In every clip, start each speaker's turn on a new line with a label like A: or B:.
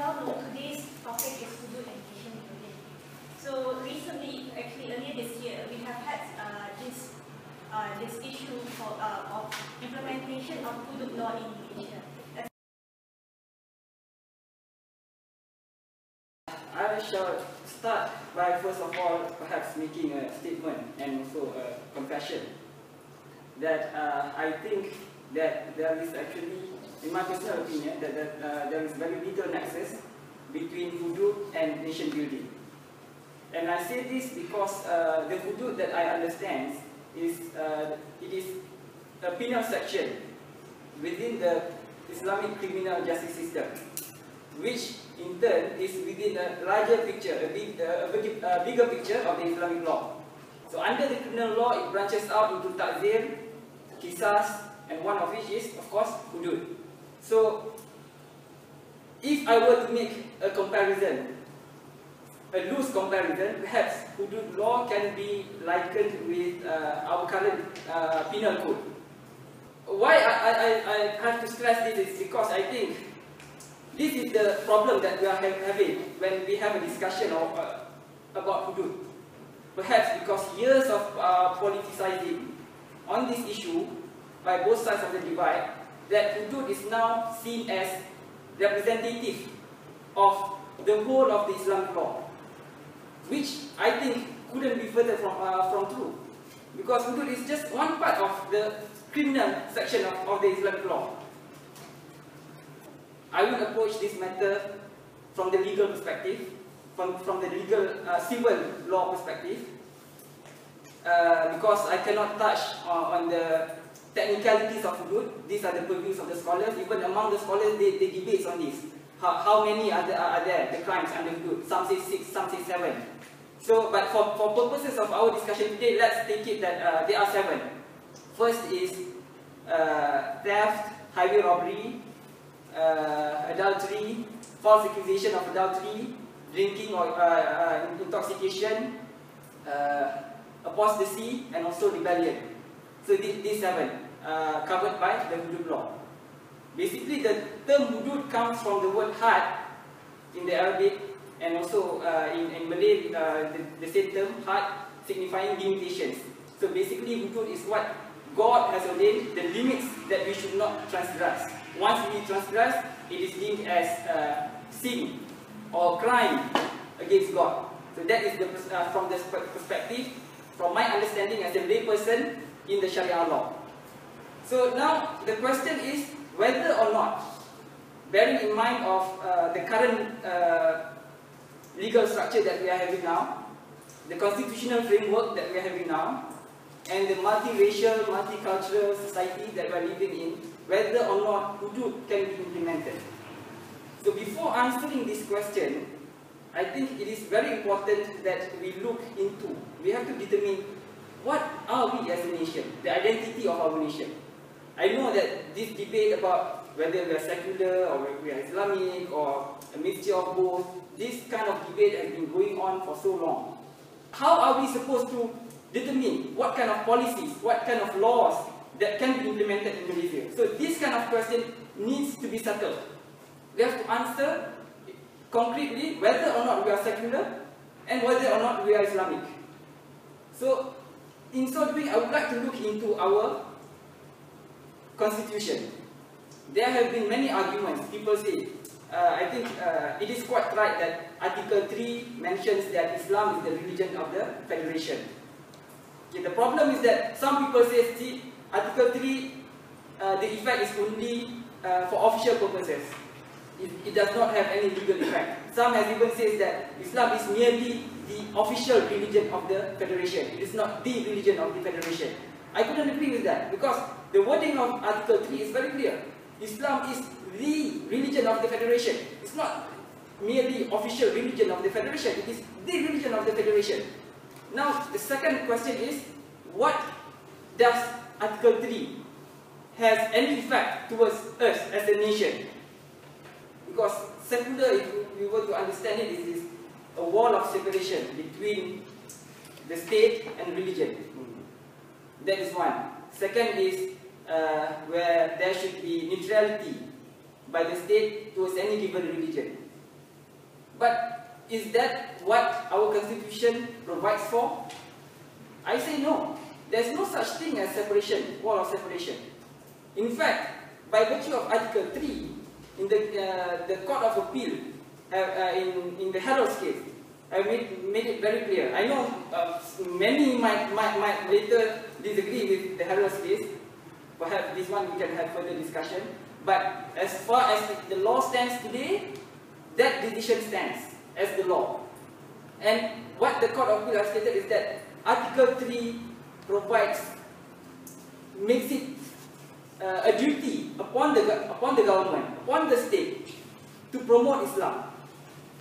A: all know, today's topic is hudud and nation building. So recently, actually earlier this year, we have had this issue of implementation of hudud law in Malaysia.
B: I shall start by first of all perhaps making a statement and also a confession that I think that there is actually, in my personal opinion, that there is very little nexus between hudud and nation building. And I say this because the hudud that I understand is it is a penal section within the Islamic criminal justice system, which in turn is within a larger picture, a bigger picture of the Islamic law. So under the criminal law, it branches out into ta'zir, qisas, and one of which is, of course, hudud. So if I were to make a comparison, a loose comparison, perhaps hudud law can be likened with our current penal code. Why I have to stress this is because I think this is the problem that we are having when we have a discussion about hudud. Perhaps because years of politicizing on this issue by both sides of the divide, that hudud is now seen as representative of the whole of the Islamic law, which I think couldn't be further from true. Because hudud is just one part of the criminal section of the Islamic law. I will approach this matter from the legal perspective, from the legal civil law perspective, because I cannot touch on the technicalities of hudud. These are the purviews of the scholars. Even among the scholars, they debate on this. How many are there, the crimes under hudud? Some say 6, some say 7. So, but for purposes of our discussion today, let's take it that there are 7. First is theft, highway robbery, adultery, false accusation of adultery, drinking or intoxication, apostasy, and also rebellion. So these 7 covered by the hudud law. Basically, the term hudud comes from the word had in the Arabic, and also in Malay, the same term, had, signifying limitations. So basically, hudud is what God has ordained, the limits that we should not transgress. Once we transgress, it is deemed as sin or crime against God. So that is from the perspective, from my understanding as a layperson in the Sharia law. So now the question is whether or not, bearing in mind of the current legal structure that we are having now, the constitutional framework that we are having now, and the multiracial, multicultural society that we are living in, whether or not hudud can be implemented. So before answering this question, I think it is very important that we look into, we have to determine what are we as a nation, the identity of our nation. I know that this debate about whether we are secular or whether we are Islamic or a mixture of both, this kind of debate has been going on for so long. How are we supposed to determine what kind of policies, what kind of laws that can be implemented in Malaysia? So this kind of question needs to be settled. We have to answer concretely whether or not we are secular and whether or not we are Islamic. So in so doing, I would like to look into our constitution. There have been many arguments. People say, I think it is quite right that Article 3 mentions that Islam is the religion of the Federation. Okay, the problem is that some people say, see, Article 3, the effect is only for official purposes. It does not have any legal effect. Some have even said that Islam is merely the official religion of the Federation. It is not the religion of the Federation. I couldn't agree with that because the wording of Article 3 is very clear. Islam is the religion of the Federation. It's not merely official religion of the Federation. It is the religion of the Federation. Now, the second question is, what does Article 3 has any effect towards us as a nation? Because secular, if we were to understand it, is a wall of separation between the state and religion. That is one. Second is where there should be neutrality by the state towards any given religion. But is that what our constitution provides for? I say no. There's no such thing as separation, wall of separation. In fact, by virtue of Article 3, in the Court of Appeal, in the Harrods case, I made it very clear. I know many might later disagree with the Harrods case. Perhaps this one we can have further discussion. But as far as the law stands today, that decision stands as the law. And what the Court of Appeal has stated is that Article 3 makes it a duty upon the government, upon the state, to promote Islam,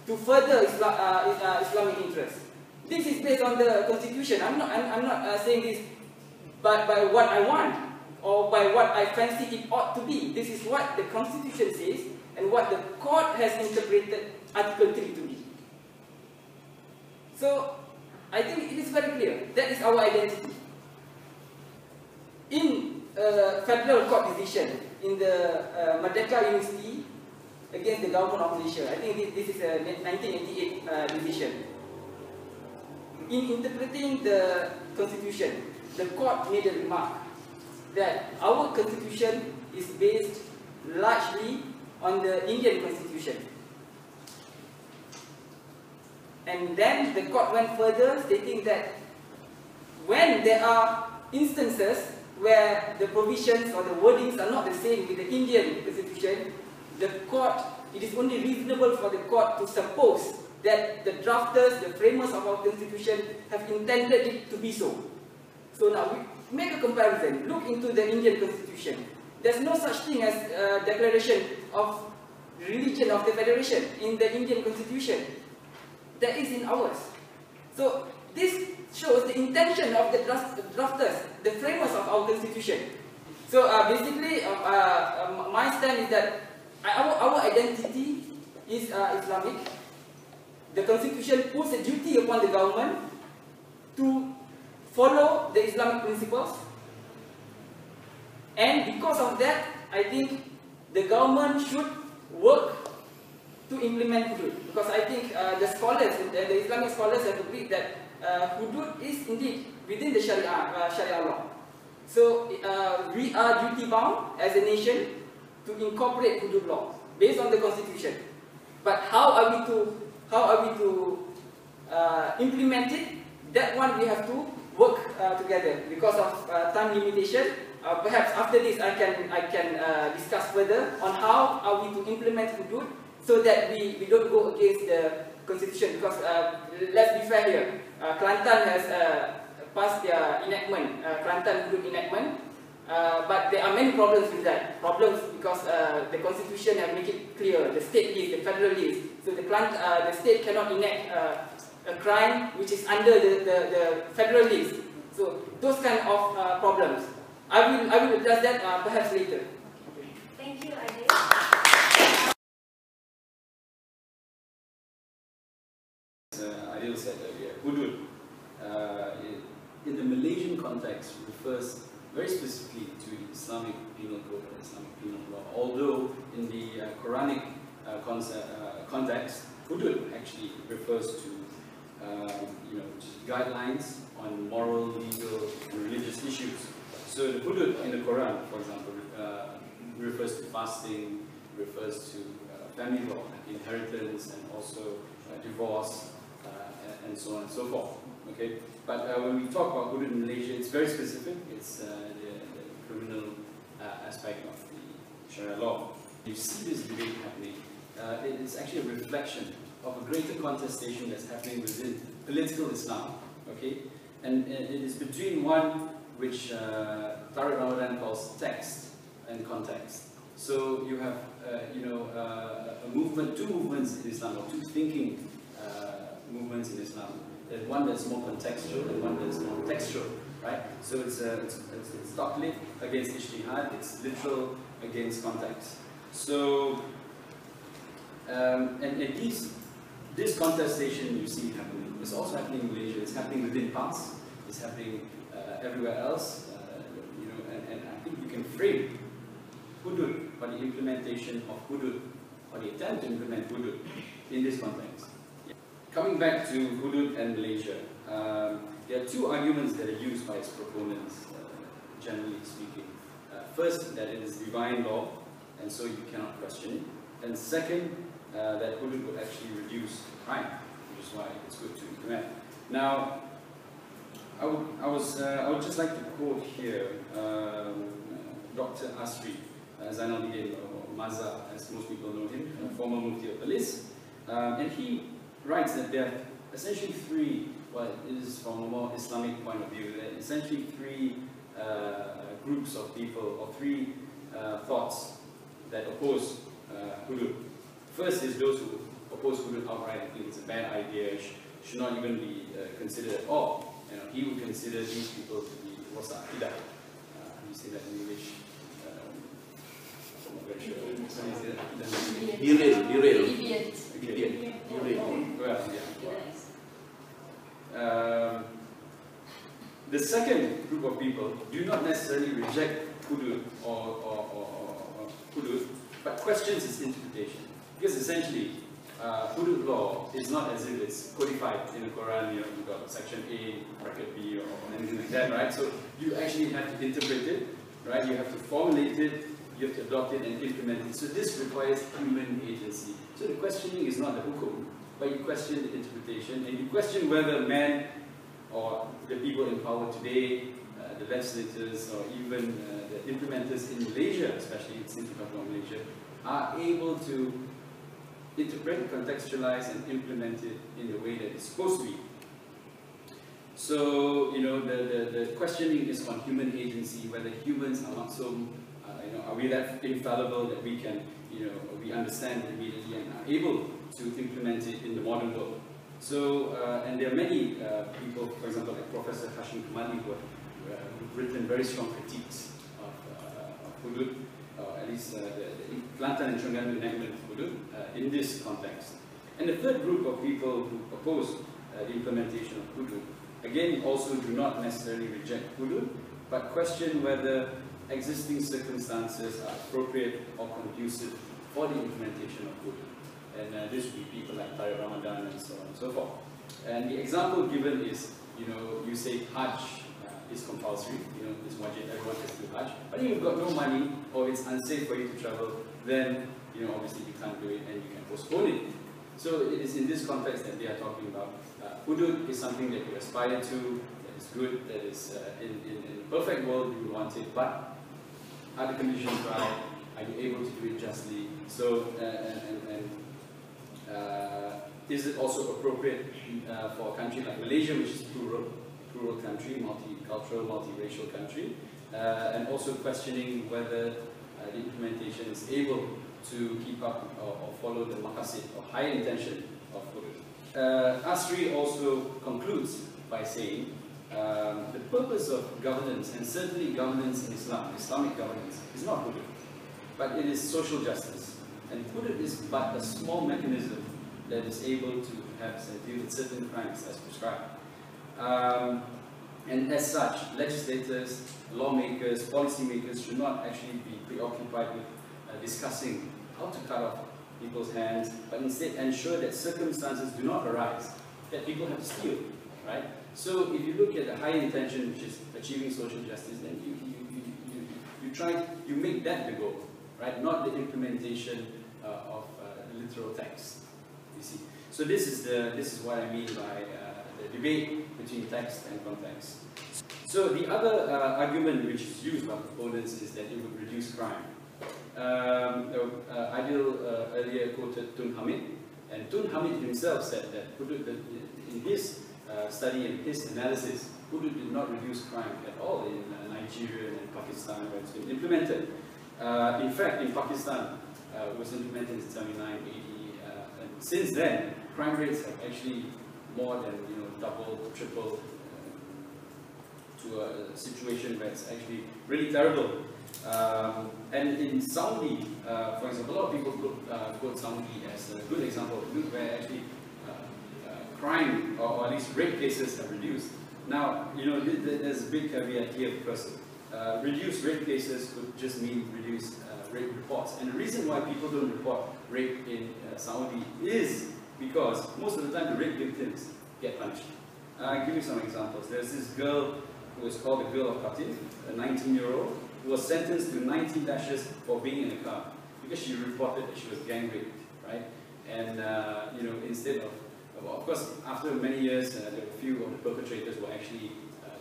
B: to further Islamic interests. This is based on the Constitution. I'm not saying this by what I want or by what I fancy it ought to be. This is what the Constitution says and what the court has interpreted Article 3 to be. So, I think it is very clear. That is our identity. In a federal court decision in the Merdeka University against the government of Malaysia, I think this is a 1988 decision. In interpreting the Constitution, the court made a remark that our Constitution is based largely on the Indian Constitution. And then the court went further, stating that when there are instances where the provisions or the wordings are not the same with the Indian Constitution, it is only reasonable for the court to suppose that the drafters, the framers of our Constitution have intended it to be so. So now we make a comparison. Look into the Indian Constitution. There's no such thing as a declaration of religion of the Federation in the Indian Constitution. That is in ours. So this shows the intention of the drafters, the framers of our Constitution. So basically, my stand is that our identity is Islamic. The Constitution puts a duty upon the government to follow the Islamic principles. And because of that, I think the government should work to implement hudud. Because I think the scholars, the Islamic scholars have agreed that hudud is indeed within the Sharia law. So we are duty bound as a nation to incorporate hudud law based on the Constitution. But how are we to implement it? That one we have to work together because of time limitation. Perhaps after this I can discuss further on how are we to implement hudud so that we don't go against the Constitution. Because let's be fair here, Kelantan has passed their enactment, Kelantan hudud enactment, but there are many problems with that. Problems because the Constitution has made it clear, the state list, the federal list. So the state cannot enact a crime which is under the federal list. So those kind of problems. I will address that perhaps later. Okay.
A: Thank you, Adil.
C: Adil said earlier, hudud in the Malaysian context refers very specifically to Islamic penal code and Islamic penal law. Although in the Quranic context, hudud actually refers to guidelines on moral, legal, and religious issues. So the hudud in the Quran, for example, refers to fasting, refers to family law, inheritance, and also divorce, and so on and so forth. Okay, but when we talk about hudud in Malaysia, it's very specific. It's the criminal aspect of the Sharia law. You see this debate happening. It's actually a reflection of a greater contestation that's happening within political Islam. Okay, and it is between one which Tariq Ramadan calls text and context. So you have, a movement, two movements in Islam, or two thinking movements in Islam. There's one that's more contextual and one that's more textual, right? So it's taqlid against ijtihad, it's literal against context. So, and this contestation you see happening, it's also happening in Malaysia, it's happening within PAS, it's happening everywhere else, and I think you can frame hudud, or the implementation of hudud, or the attempt to implement hudud, in this context. Coming back to hudud and Malaysia, there are two arguments that are used by its proponents, generally speaking. First, that it is divine law, and so you cannot question it. And second, that hudud would actually reduce crime, which is why it's good to implement. Now, I would just like to quote here Dr. Asri Zainal-Abidin, or Maza, as most people know him, former Mufti of Belize, and he writes that there are essentially three, well, it is from a more Islamic point of view, there are essentially three groups of people, or three thoughts that oppose hudud. First is those who oppose hudud outright and think it's a bad idea, should not even be considered at all. You know, he would consider these people to be wasa'idah. You say that in English? I'm not very sure. How do you say that? Deviant. Well, yeah. The second group of people do not necessarily reject hudud or hudud, but questions its interpretation. Because essentially, hudud law is not as if it's codified in the Quran, you know, you've got section A, bracket B, or anything like that, right? So you actually have to interpret it, right? You have to formulate it, you have to adopt it and implement it. So this requires human agency. So the questioning is not the hukum, but you question the interpretation, and you question whether man or the people in power today, the legislators, or even the implementers in Malaysia, especially since we're talking about Malaysia, are able to interpret, contextualize, and implement it in the way that it's supposed to be. So, you know, the questioning is on human agency, whether humans are not so, you know, are we that infallible that we can, you know, we understand it immediately and are able to implement it in the modern world. So, and there are many people, for example, like Professor Hashim Kumali, who have written very strong critiques of hudud, at least the Kelantan and Terengganu enactment of hudud in this context. And the third group of people who oppose the implementation of hudud, again, also do not necessarily reject hudud, but question whether existing circumstances are appropriate or conducive for the implementation of hudud. And this would be people like Tariq Ramadan and so on and so forth. And the example given is, you know, you say Hajj is compulsory, you know, it's wajib, everyone has to do Hajj. But if you've got no money or it's unsafe for you to travel, then, you know, obviously you can't do it and you can postpone it. So it is in this context that they are talking about. Hudud is something that you aspire to, that is good, that is in a perfect world you would want it, but are the conditions right? Are you able to do it justly? So, is it also appropriate for a country like Malaysia, which is plural country, multicultural, multiracial country, and also questioning whether the implementation is able to keep up or follow the maqasid or higher intention of hudud. Asri also concludes by saying the purpose of governance, and certainly governance in Islam, Islamic governance, is not hudud, but it is social justice. And hudud is but a small mechanism that is able to have deal with certain crimes as prescribed. And as such, legislators, lawmakers, policymakers should not actually be preoccupied with discussing how to cut off people's hands, but instead ensure that circumstances do not arise that people have to steal, right? So if you look at the high intention, which is achieving social justice, then you make that the goal, right? Not the implementation of literal text. You see. So this is what I mean by the debate between text and context. So the other argument which is used by proponents is that it would reduce crime. Adil earlier quoted Tun Hamid, and Tun Hamid himself said that in his study and his analysis, hudud did not reduce crime at all in Nigeria and Pakistan where it's been implemented. In fact, in Pakistan, it was implemented in 79, 80, and since then, crime rates have actually more than double, triple to a situation where it's actually really terrible. And in Saudi, for example, a lot of people quote Saudi as a good example where actually crime or at least rape cases have reduced. Now, there's a big caveat here because reduced rape cases could just mean reduced rape reports. And the reason why people don't report rape in Saudi is because most of the time the rape victims get punished. I'll give you some examples. There's this girl who was called the girl of Qatif, a 19-year-old, who was sentenced to 19 lashes for being in a car because she reported that she was gang raped, right? And you know, instead of course, after many years, there were a few of the perpetrators were actually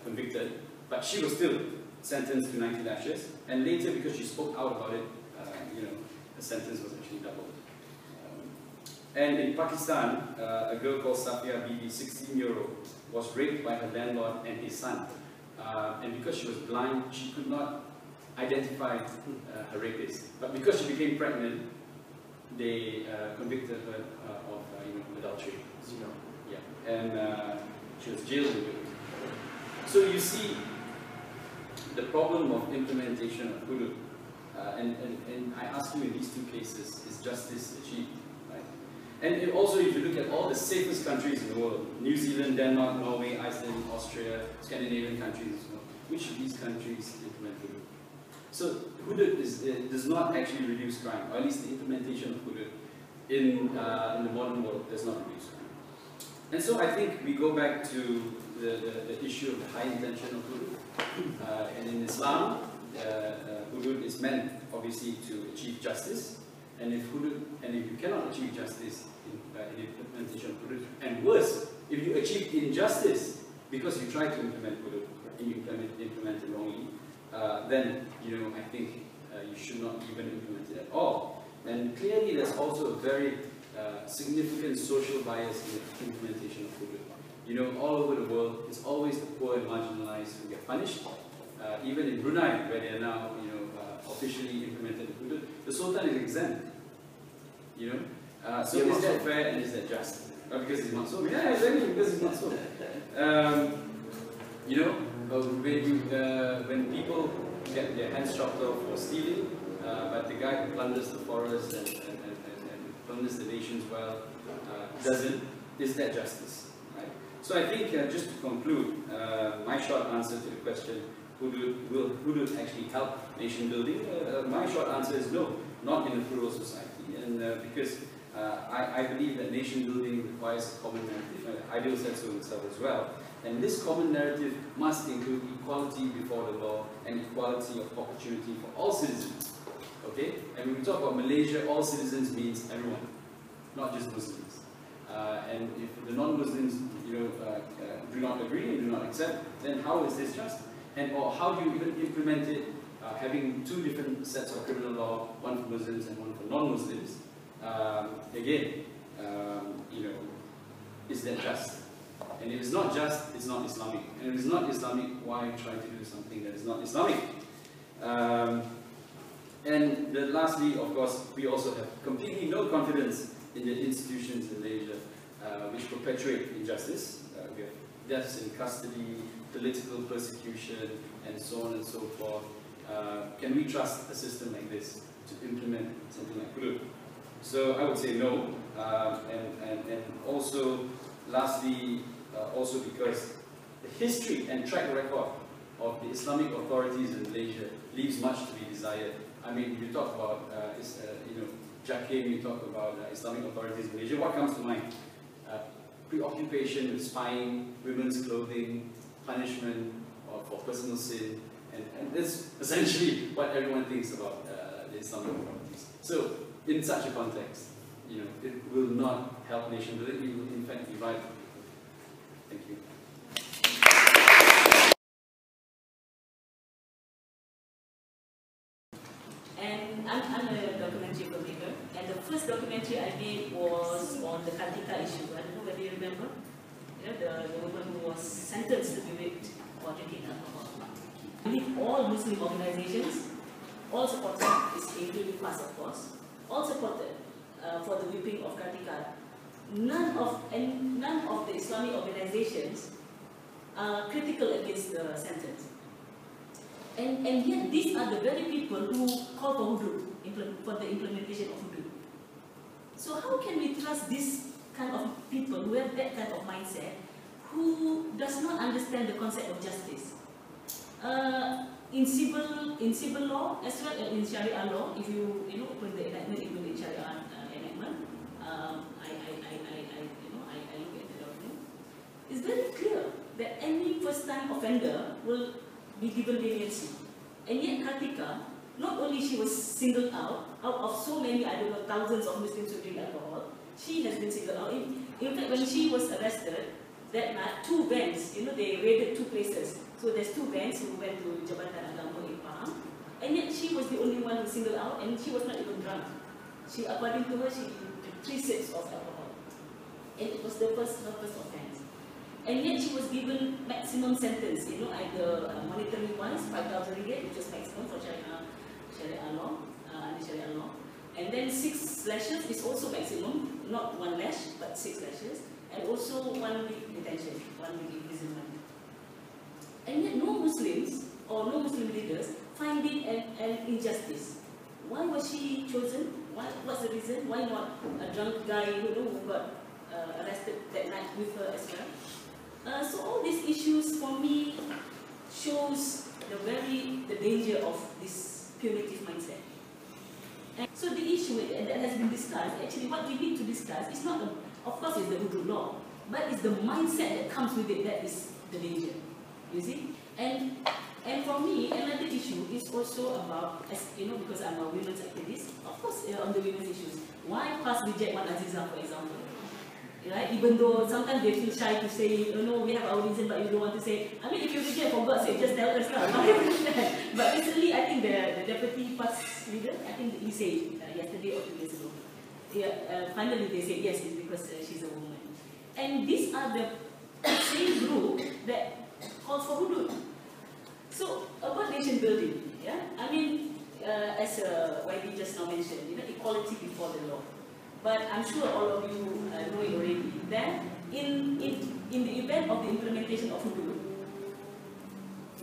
C: convicted, but she was still sentenced to 90 lashes. And later, because she spoke out about it, you know, the sentence was actually doubled. And in Pakistan, a girl called Safia Bibi, 16-year-old, was raped by her landlord and his son. And because she was blind, she could not identify her rapist. But because she became pregnant, they convicted her of you know, adultery. You know, yeah, and she was jailed. So you see the problem of implementation of hudud. And I ask you, in these two cases, is justice achieved? Right? And also, if you look at all the safest countries in the world, New Zealand, Denmark, Norway, Iceland, Austria, Scandinavian countries as well, which of these countries implement hudud? So hudud does not actually reduce crime, or at least the implementation of hudud in the modern world does not reduce crime. And so I think we go back to the issue of the high intention of hudud. And in Islam, hudud is meant, obviously, to achieve justice. And if you cannot achieve justice in the implementation of hudud, and worse, if you achieve injustice because you try to implement hudud and you implement it wrongly, then you know, I think you should not even implement it at all. And clearly, there's also a very significant social bias in the implementation of hudud. You know, all over the world, it's always the poor and marginalized who get punished. Even in Brunei, where they are now, you know, officially implemented the hudud, the Sultan is exempt. You know, so is that fair and is that just? Because it's not so. Yeah, exactly. Because it's not so. You know, when people get their hands chopped off for stealing, but the guy who plunders the forest and plunders the nation's wealth doesn't, is that justice? Right? So I think, just to conclude, my short answer to the question, will hudud actually help nation building? My short answer is no, not in a plural society. And because I believe that nation building requires a common narrative. Aidil said so himself as well. And this common narrative must include equality before the law and equality of opportunity for all citizens. Okay? And when we talk about Malaysia, all citizens means everyone, not just Muslims. And if the non-Muslims, you know, do not agree and do not accept, then how is this just? And or how do you even implement it, having two different sets of criminal law, one for Muslims and one for non-Muslims? Again, you know, is that just? And if it's not just, it's not Islamic. And if it's not Islamic, why try to do something that is not Islamic? And then lastly, of course, we also have completely no confidence in the institutions in Malaysia which perpetuate injustice. We have deaths in custody, political persecution, and so on and so forth. Can we trust a system like this to implement something like hudud? So I would say no. And also, lastly, also because the history and track record of the Islamic authorities in Malaysia leaves much to be desired. I mean, you talk about, you know, Jakim, you talk about Islamic authorities in Malaysia, what comes to mind? Preoccupation with spying, women's clothing, punishment for personal sin, and that's essentially what everyone thinks about the Islamic authorities. So, in such a context, you know, it will not help nation building, it will in fact divide people. Thank you.
D: And I'm a documentary filmmaker, and the first documentary I made was on the Kartika issue. I don't know whether you remember. You know, the woman who was sentenced to be whipped for drinking alcohol. I believe all Muslim organizations, all supported, including FAS of course, all supported for the whipping of Kartika. None of the Islamic organizations are critical against the sentence. And yet these are the very people who call for hudud, for the implementation of hudud. So how can we trust this kind of people who have that kind of mindset, who does not understand the concept of justice? In civil law as well as in Sharia law, if you open the enactment, including Sharia enactment, I first-time offender will be given leniency. And yet Kartika, not only she was singled out of so many, I don't know, thousands of Muslims who drink alcohol, she has been singled out. In fact, when she was arrested, that night, 2 vans, they raided 2 places. So there's 2 vans who went to Jabatan Agama in Pahang, and yet she was the only one who singled out, and she was not even drunk. According to her, she took 3 sips of alcohol. And it was her first offense. And yet she was given maximum sentence, either monetary wise, 5,000 ringgit, which is maximum for Sharia law, under Sharia law. And then 6 lashes is also maximum, not 1 lash, but 6 lashes. And also 1 week detention, 1 week imprisonment. And yet no Muslims or no Muslim leaders find it an injustice. Why was she chosen? What's the reason? Why not a drunk guy who got arrested that night with her as well? So all these issues for me shows the danger of this punitive mindset. And so the issue that has been discussed, actually what we need to discuss is not, of course it's the hudud law, but it's the mindset that comes with it that is the danger. You see? And for me, another issue is also about, because I'm a women's activist, of course on the women's issues. Why PAS reject Wan Azizah, for example? Right? Even though sometimes they feel shy to say, no, we have our reason, but you don't want to say. I mean, if you reject, for God's sake, just tell us now. But recently, I think the deputy PAS leader, I think he said yesterday or 2 days ago, finally they said yes, it's because she's a woman. And these are the same group that calls for hudud. So, about nation building, I mean, as YB just now mentioned, equality before the law. But I'm sure all of you know it already, that in the event of the implementation of hudud,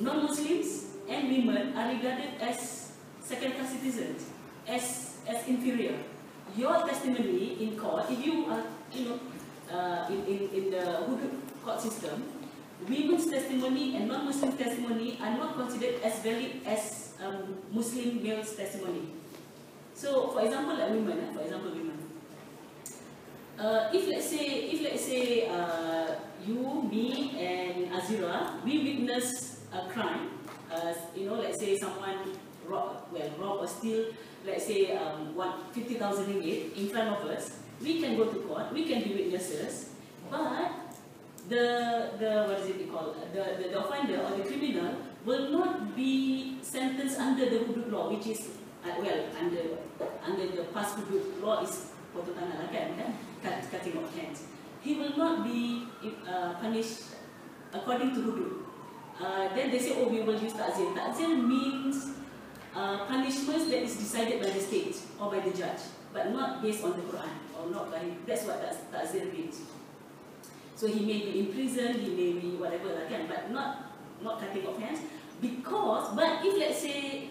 D: non-Muslims and women are regarded as second-class citizens, as inferior. Your testimony in court, if you are, in the hudud court system, women's testimony and non-Muslim testimony are not considered as valid as Muslim male's testimony. So, for example, like women, if let's say you, me, and Azira, we witness a crime, let's say someone rob or steal, let's say 50,000 ringgit in front of us, we can go to court, we can be witnesses, but the offender or the criminal will not be sentenced under the hudud law, which is under the PAS hudud law is pototan alakan, cutting of hands. He will not be punished according to hudud. Then they say, oh, we will use ta'zir. Ta'zir means punishments that is decided by the state or by the judge, but not based on the Quran or not by. That's what ta'zir means. So he may be in prison, he may be whatever, but not cutting off hands. But if let's say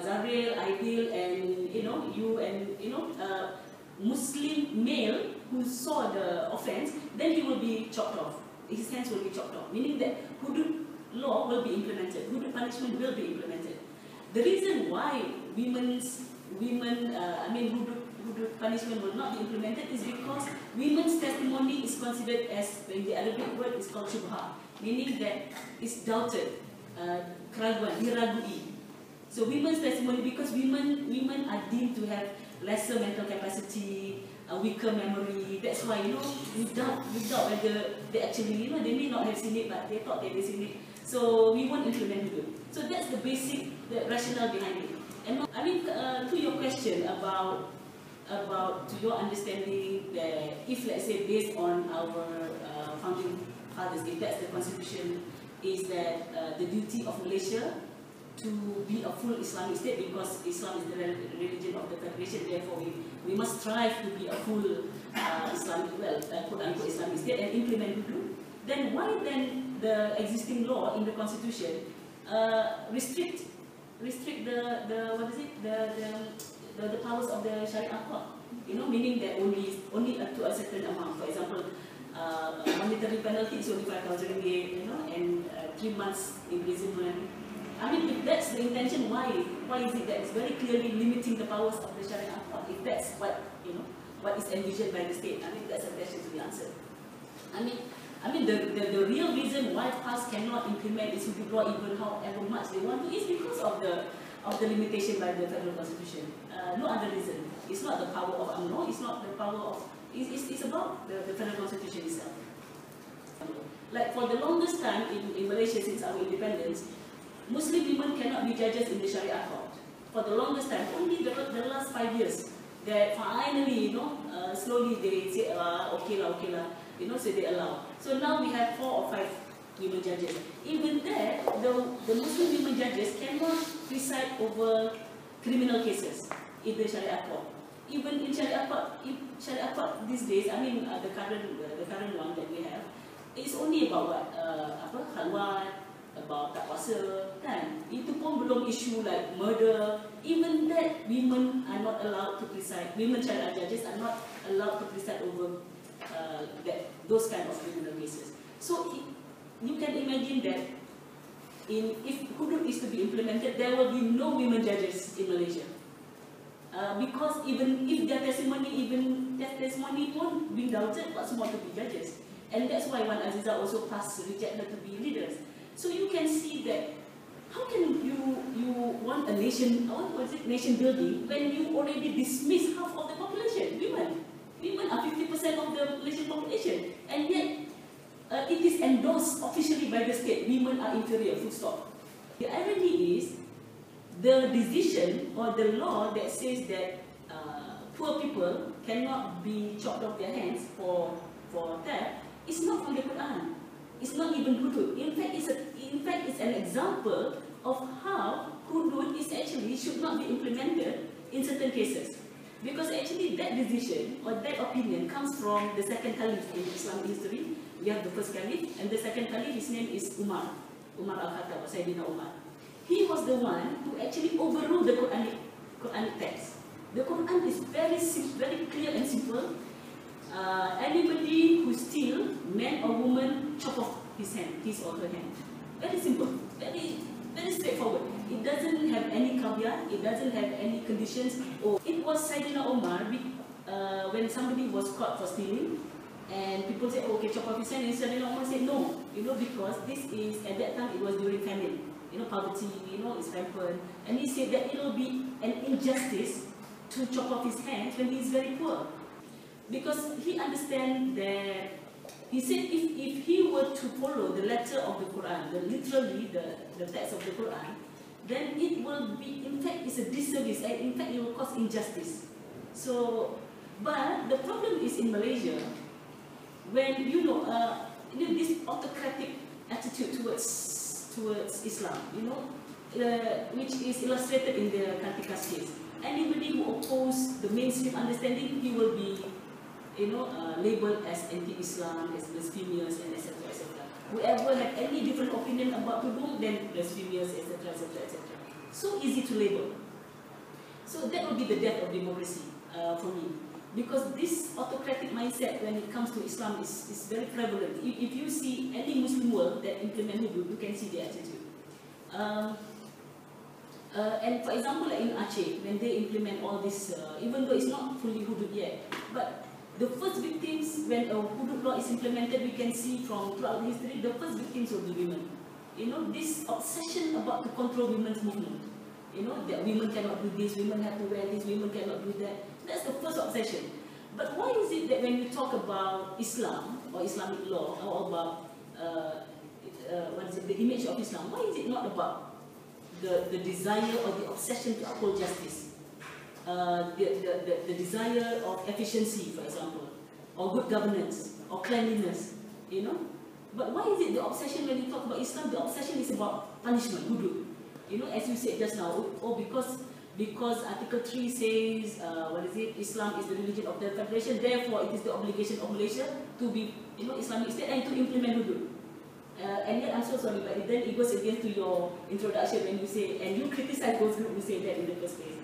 D: Zaril, Aidil, and you and Muslim male who saw the offense, then he will be chopped off. His hands will be chopped off, meaning that hudud law will be implemented. Hudud punishment will be implemented. The reason why hudud punishment will not be implemented is because women's testimony is considered as, in the Arabic word, is called shubha, meaning that it's doubted, keraguan, diragui. So women's testimony, because women are deemed to have lesser mental capacity, a weaker memory. That's why, we doubt whether they actually, they may not have seen it, but they thought they had seen it. So we won't implement it. So that's the rationale behind it. And to your question about to your understanding that if, let's say, based on our founding fathers, if that's the constitution, is that the duty of Malaysia to be a full Islamic state, because Islam is the religion of the federation, therefore we must strive to be a full quote-unquote Islamic state and implement hudud. Then why then the existing law in the constitution restrict the powers of the Sharia court? Meaning that only up to a certain amount. For example, monetary penalty is only 5,000 ringgit, and 3 months imprisonment. If that's the intention, why is it that it's very clearly limiting the powers of the Sharia court? If that's what is envisioned by the state, that's a question to be answered. I mean, the real reason why PAS cannot implement its hudud law even however much they want to is because of the limitation by the federal constitution. No other reason. It's not the power of UMNO, it's not the power of, it's about the federal constitution itself. Like for the longest time in Malaysia since our independence, Muslim women cannot be judges in the Sharia court. For the longest time, only the last 5 years, that finally, slowly they say, okay lah, so they allow. So now we have 4 or 5 women judges. Even there, the Muslim women judges cannot preside over criminal cases in the Sharia court. Even in Sharia court these days, I mean the current one that we have, it's only about what? Khalwat, about tak puasa, kan? Itu pun belum issue like murder. Even that, women are not allowed to preside. Women Sharia judges are not allowed to preside over those kind of criminal cases. So you can imagine that if hudud is to be implemented, there will be no women judges in Malaysia. Because even if their testimony won't be doubted, what's more to be judges? And that's why Wan Azizah also reject her to be leaders. So you can see that how can you want a nation building when you already dismiss half of the population, women. Women are 50% of the Malaysian population, and yet it is endorsed officially by the state. Women are inferior, full stop. The irony is the decision or the law that says that poor people cannot be chopped off their hands for theft is not from the Quran. It's not even hudud. In fact, it's an example of how hudud should not be implemented in certain cases. Because actually that decision or that opinion comes from the second caliph in Islamic history. We have the first caliph, and the second caliph, his name is Umar al-Khattab, or Sayyidina Umar. He was the one who actually overruled the Quranic text. The Quran is very clear and simple. Anybody who steals, man or woman, chop off his or her hand. Very simple, very straightforward. It doesn't have any caveat, it doesn't have any conditions. It was Sayyidina Umar when somebody was caught for stealing, and people said, okay, chop off his hand, and Sayyidina Umar said no, because this is, at that time it was during famine, poverty, is rampant, and he said that it will be an injustice to chop off his hands when he is very poor. Because he understands that, he said if he were to follow the letter of the Quran, literally the text of the Quran, then it will be, in fact, it's a disservice, and in fact it will cause injustice. So, but the problem is in Malaysia, when this autocratic attitude towards Islam, which is illustrated in the Kartika's case. Anybody who opposes the mainstream understanding, he will be labeled as anti-Islam, as blasphemous, and etc. Whoever have any different opinion about hudud, then blasphemous, etc. So easy to label. So that will be the death of democracy for me. Because this autocratic mindset when it comes to Islam is very prevalent. If you see any Muslim world that implement hudud, you can see the attitude. And for example, like in Aceh, when they implement all this, even though it's not fully hudud yet, but the first victims, when a hudud law is implemented, we can see from throughout history, the first victims will be women. This obsession about to control women's movement. That women cannot do this, women have to wear this, women cannot do that. That's the first obsession. But why is it that when you talk about Islam or Islamic law, or about the image of Islam, why is it not about the desire or the obsession to uphold justice? The desire of efficiency, for example, or good governance, or cleanliness, But why is it the obsession when you talk about Islam, the obsession is about punishment, hudud? As you said just now, because Article 3 says, Islam is the religion of the Federation, therefore it is the obligation of Malaysia to be, Islamic state and to implement hudud. And yet, I'm so sorry, but then it goes against to your introduction when you say, and you criticize those groups who say that in the first place.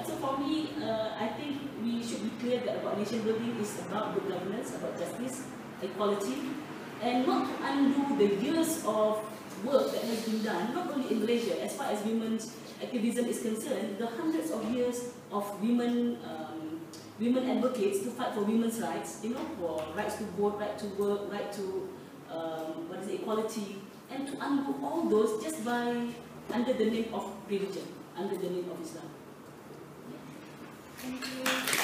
D: So for me, I think we should be clear that about nation building is about good governance, about justice, equality, and not to undo the years of work that has been done, not only in Malaysia, as far as women's activism is concerned, the hundreds of years of women women advocates to fight for women's rights, you know, for rights to vote, right to work, right to equality, and to undo all those just by under the name of religion, under the name of Islam.
A: Thank you.